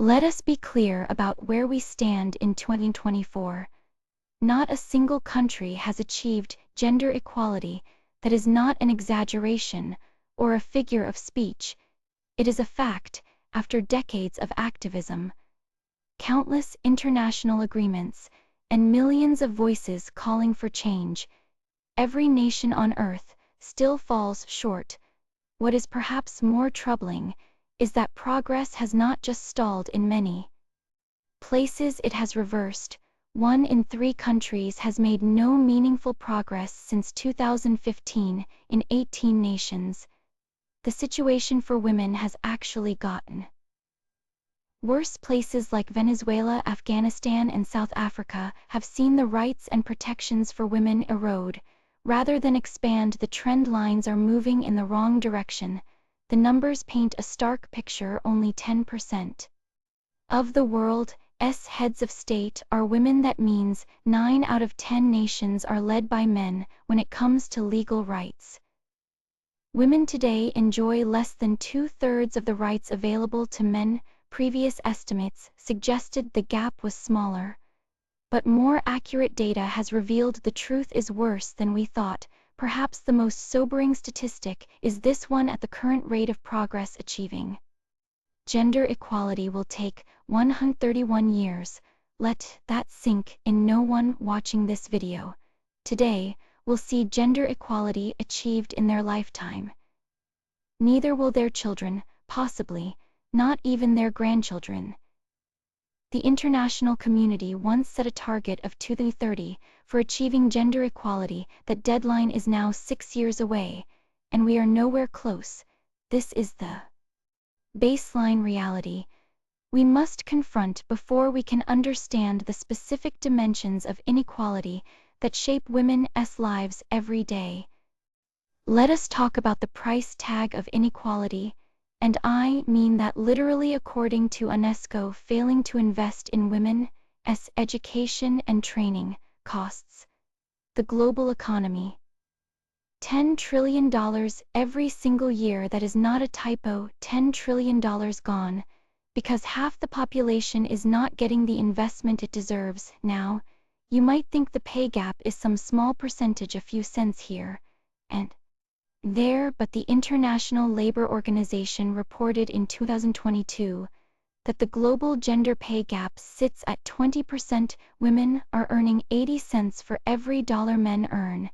Let us be clear about where we stand in 2024. Not a single country has achieved gender equality. That is not an exaggeration or a figure of speech. It is a fact, after decades of activism, countless international agreements, and millions of voices calling for change. Every nation on Earth still falls short. What is perhaps more troubling is that progress has not just stalled in many places, it has reversed. 1 in 3 countries has made no meaningful progress since 2015 in 18 nations. The situation for women has actually gotten worse. Places like Venezuela, Afghanistan, and South Africa have seen the rights and protections for women erode rather than expand. The trend lines are moving in the wrong direction. The numbers paint a stark picture. Only 10% of the world's heads of state are women. That means 9 out of 10 nations are led by men. When it comes to legal rights, women today enjoy less than 2/3 of the rights available to men. Previous estimates suggested the gap was smaller, but more accurate data has revealed the truth is worse than we thought. Perhaps the most sobering statistic is this one: at the current rate of progress, achieving gender equality will take 131 years. Let that sink in. No one watching this video today will see gender equality achieved in their lifetime. Neither will their children, possibly not even their grandchildren. The international community once set a target of 2030 for achieving gender equality. That deadline is now 6 years away, and we are nowhere close. This is the baseline reality we must confront before we can understand the specific dimensions of inequality that shape women's lives every day. Let us talk about the price tag of inequality, and I mean that literally. According to UNESCO, failing to invest in women's education and training costs the global economy $10 trillion every single year. That is not a typo. $10 trillion gone because half the population is not getting the investment it deserves. Now, you might think the pay gap is some small percentage, a few cents here and there, but the International Labor Organization reported in 2022 that the global gender pay gap sits at 20%. Women are earning 80 cents for every dollar men earn,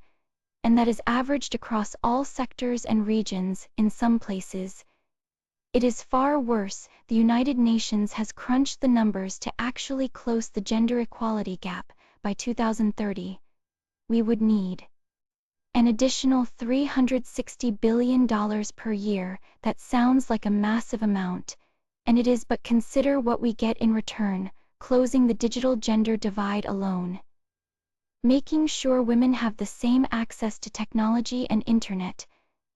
and that is averaged across all sectors and regions. In some places, it is far worse. The United Nations has crunched the numbers to actually close the gender equality gap. By 2030, we would need an additional $360 billion per year. That sounds like a massive amount, and it is, but consider what we get in return: closing the digital gender divide alone, making sure women have the same access to technology and internet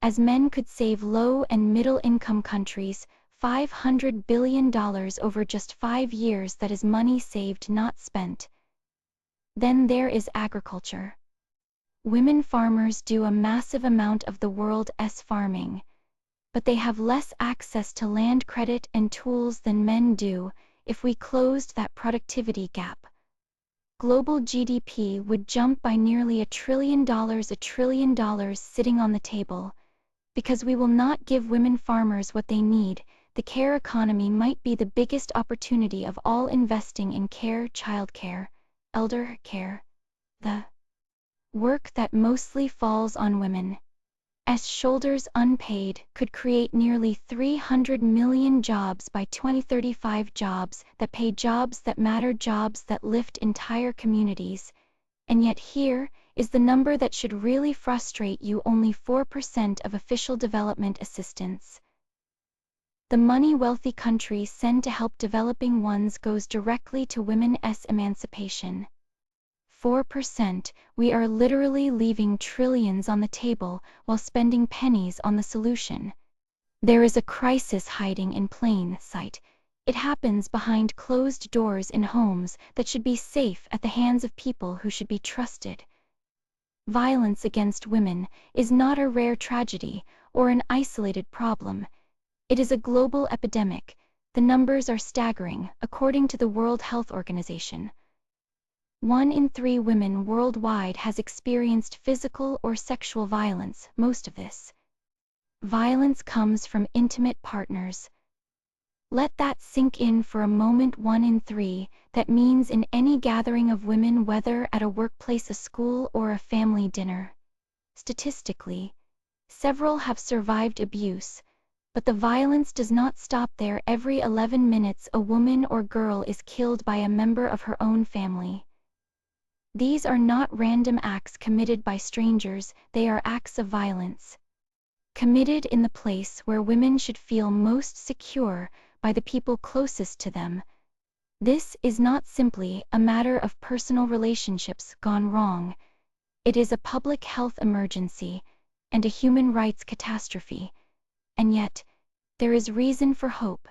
as men could save low and middle income countries $500 billion over just 5 years. That is money saved, not spent. Then there is agriculture. Women farmers do a massive amount of the world's farming, but they have less access to land credit and tools than men do. If we closed that productivity gap, global GDP would jump by nearly $1 trillion. $1 trillion sitting on the table because we will not give women farmers what they need. The care economy might be the biggest opportunity of all. Investing in care, childcare, elder care, the work that mostly falls on women's shoulders unpaid, could create nearly 300 million jobs by 2035. Jobs that pay, jobs that matter, jobs that lift entire communities. And yet here is the number that should really frustrate you: only 4% of official development assistance the money wealthy countries send to help developing ones goes directly to women's emancipation. 4%. We are literally leaving trillions on the table while spending pennies on the solution. There is a crisis hiding in plain sight. It happens behind closed doors in homes that should be safe at the hands of people who should be trusted. Violence against women is not a rare tragedy or an isolated problem. It is a global epidemic. The numbers are staggering, according to the World Health Organization. 1 in 3 women worldwide has experienced physical or sexual violence. Most of this violence comes from intimate partners. Let that sink in for a moment. 1 in 3, that means in any gathering of women, whether at a workplace, a school, or a family dinner. Statistically, several have survived abuse, but the violence does not stop there. Every 11 minutes a woman or girl is killed by a member of her own family. These are not random acts committed by strangers, they are acts of violence, committed in the place where women should feel most secure, by the people closest to them. This is not simply a matter of personal relationships gone wrong. It is a public health emergency and a human rights catastrophe. And yet, there is reason for hope.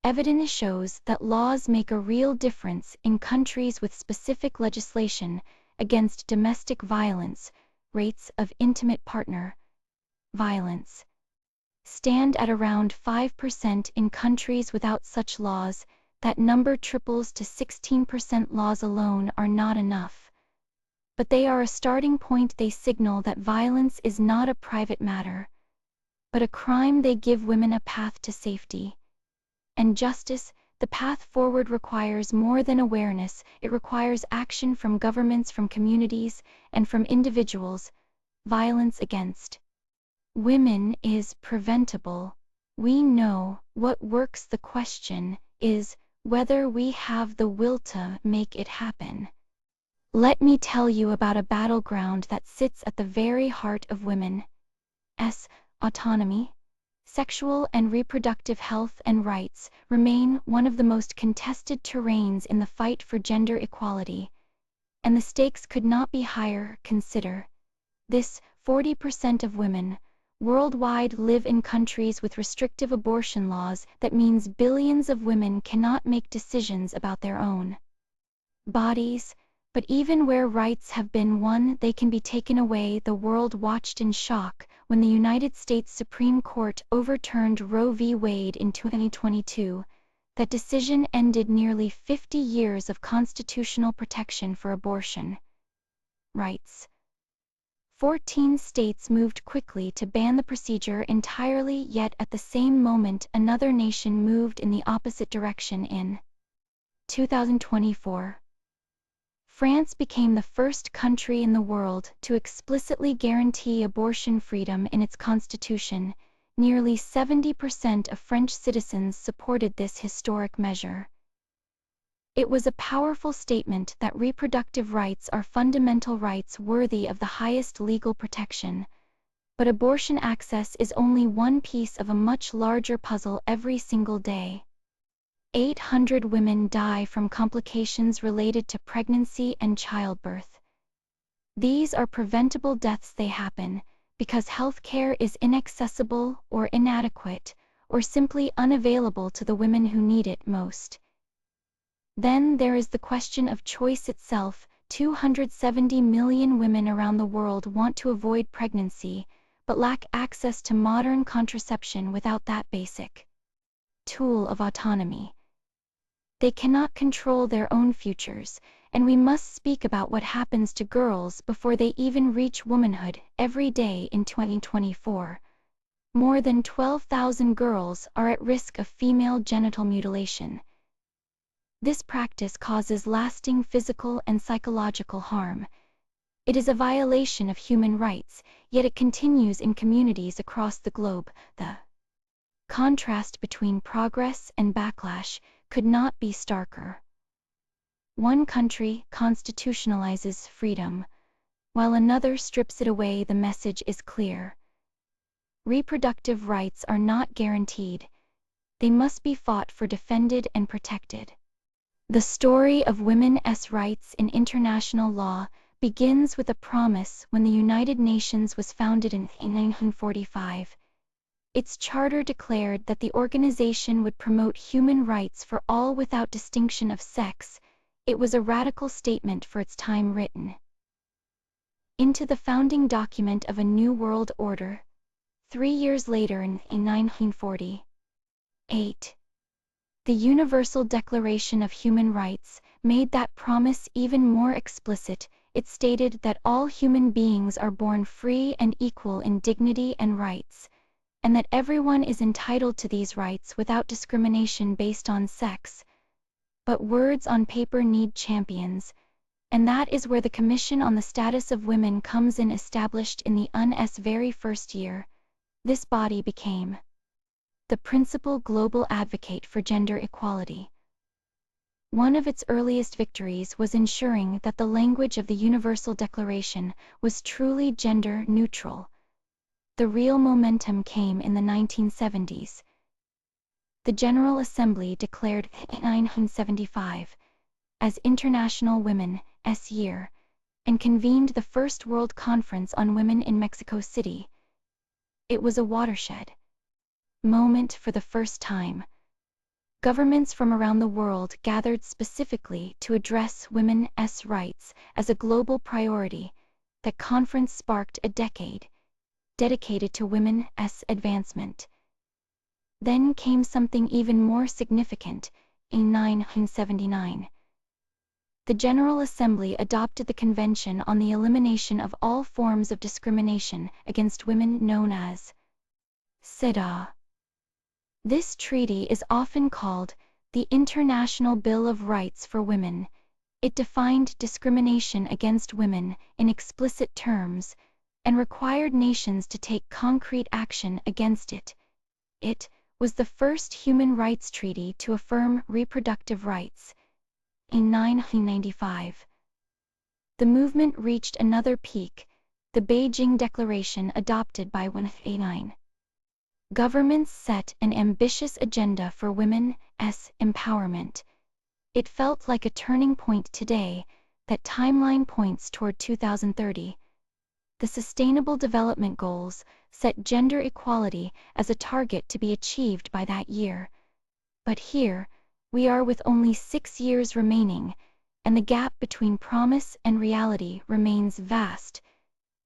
Evidence shows that laws make a real difference in countries with specific legislation against domestic violence. Rates of intimate partner violence stand at around 5% in countries without such laws. That number triples to 16%. Laws alone are not enough, but they are a starting point. They signal that violence is not a private matter, but a crime. They give women a path to safety and justice. The path forward requires more than awareness, it requires action from governments, from communities, and from individuals. Violence against women is preventable. We know what works. The question is whether we have the will to make it happen. Let me tell you about a battleground that sits at the very heart of women's autonomy. Sexual and reproductive health and rights remain one of the most contested terrains in the fight for gender equality, and the stakes could not be higher. Consider this: 40% of women worldwide live in countries with restrictive abortion laws. That means billions of women cannot make decisions about their own bodies, but even where rights have been won, they can be taken away. The world watched in shock when the United States Supreme Court overturned Roe v. Wade in 2022. That decision ended nearly 50 years of constitutional protection for abortion rights. 14 states moved quickly to ban the procedure entirely, yet at the same moment another nation moved in the opposite direction. In 2024, France became the first country in the world to explicitly guarantee abortion freedom in its constitution. Nearly 70% of French citizens supported this historic measure. It was a powerful statement that reproductive rights are fundamental rights worthy of the highest legal protection. But abortion access is only one piece of a much larger puzzle. Every single day, 800 women die from complications related to pregnancy and childbirth. These are preventable deaths. They happen because health care is inaccessible or inadequate, or simply unavailable to the women who need it most. Then there is the question of choice itself. 270 million women around the world want to avoid pregnancy, but lack access to modern contraception. Without that basic tool of autonomy, they cannot control their own futures. And we must speak about what happens to girls before they even reach womanhood. Every day in 2024, more than 12,000 girls are at risk of female genital mutilation. This practice causes lasting physical and psychological harm. It is a violation of human rights, yet it continues in communities across the globe. The contrast between progress and backlash could not be starker. One country constitutionalizes freedom, while another strips it away. The message is clear. Reproductive rights are not guaranteed. They must be fought for, defended, and protected. The story of women's rights in international law begins with a promise when the United Nations was founded in 1945. Its charter declared that the organization would promote human rights for all without distinction of sex. It was a radical statement for its time, written into the founding document of a new world order. 3 years later, in 1948, The Universal Declaration of Human Rights made that promise even more explicit. It stated that all human beings are born free and equal in dignity and rights, and that everyone is entitled to these rights without discrimination based on sex. But words on paper need champions, and that is where the Commission on the Status of Women comes in. Established in the UN's very first year, this body became the principal global advocate for gender equality. One of its earliest victories was ensuring that the language of the Universal Declaration was truly gender neutral. The real momentum came in the 1970s. The General Assembly declared 1975 as International Women's Year and convened the first World Conference on Women in Mexico City. It was a watershed moment. For the first time, governments from around the world gathered specifically to address women's rights as a global priority. That conference sparked a decade dedicated to women's advancement. Then came something even more significant. In 1979, the General Assembly adopted the Convention on the Elimination of All Forms of Discrimination Against Women, known as CEDAW. This treaty is often called the International Bill of Rights for Women. It defined discrimination against women in explicit terms and required nations to take concrete action against it. It was the first human rights treaty to affirm reproductive rights. In 1995, the movement reached another peak. The Beijing Declaration, adopted by 189 governments, set an ambitious agenda for women's empowerment. It felt like a turning point today. That timeline points toward 2030. The Sustainable Development Goals set gender equality as a target to be achieved by that year. But here, we are with only 6 years remaining, and the gap between promise and reality remains vast.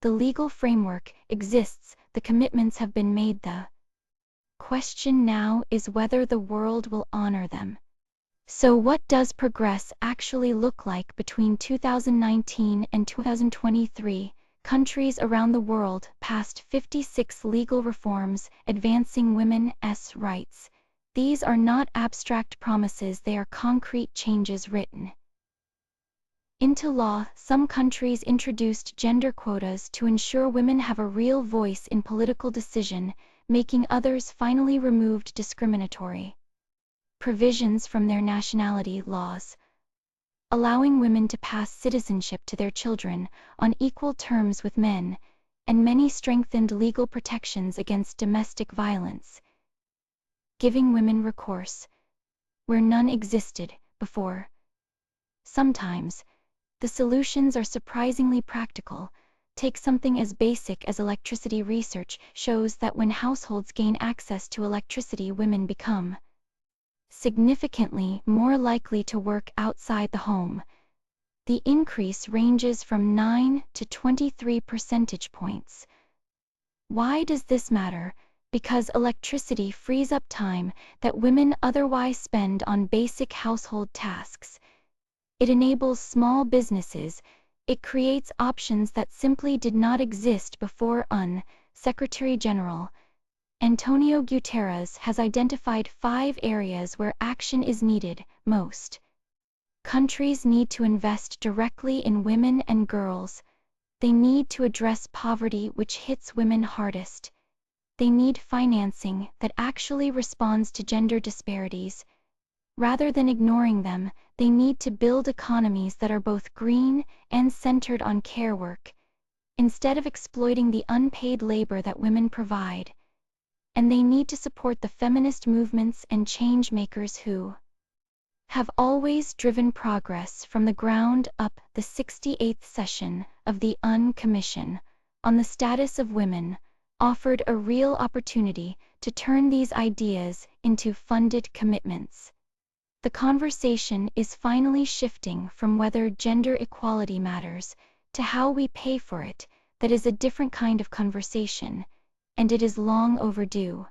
The legal framework exists, the commitments have been made. The question now is whether the world will honor them. So what does progress actually look like between 2019 and 2023? Countries around the world passed 56 legal reforms advancing women's rights. These are not abstract promises, they are concrete changes written into law. Some countries introduced gender quotas to ensure women have a real voice in political decision making. Others finally removed discriminatory provisions from their nationality laws, allowing women to pass citizenship to their children on equal terms with men, and many strengthened legal protections against domestic violence, giving women recourse where none existed before. Sometimes, the solutions are surprisingly practical. Take something as basic as electricity. Research shows that when households gain access to electricity, women become significantly more likely to work outside the home. The increase ranges from 9 to 23 percentage points. Why does this matter? Because electricity frees up time that women otherwise spend on basic household tasks. It enables small businesses. It creates options that simply did not exist before. UN Secretary General Antonio Guterres has identified 5 areas where action is needed. Most countries need to invest directly in women and girls. They need to address poverty, which hits women hardest. They need financing that actually responds to gender disparities. Rather than ignoring them, they need to build economies that are both green and centered on care work, instead of exploiting the unpaid labor that women provide. And they need to support the feminist movements and change makers who have always driven progress from the ground up. The 68th session of the UN Commission on the Status of Women offered a real opportunity to turn these ideas into funded commitments. The conversation is finally shifting from whether gender equality matters to how we pay for it. That is a different kind of conversation, and it is long overdue.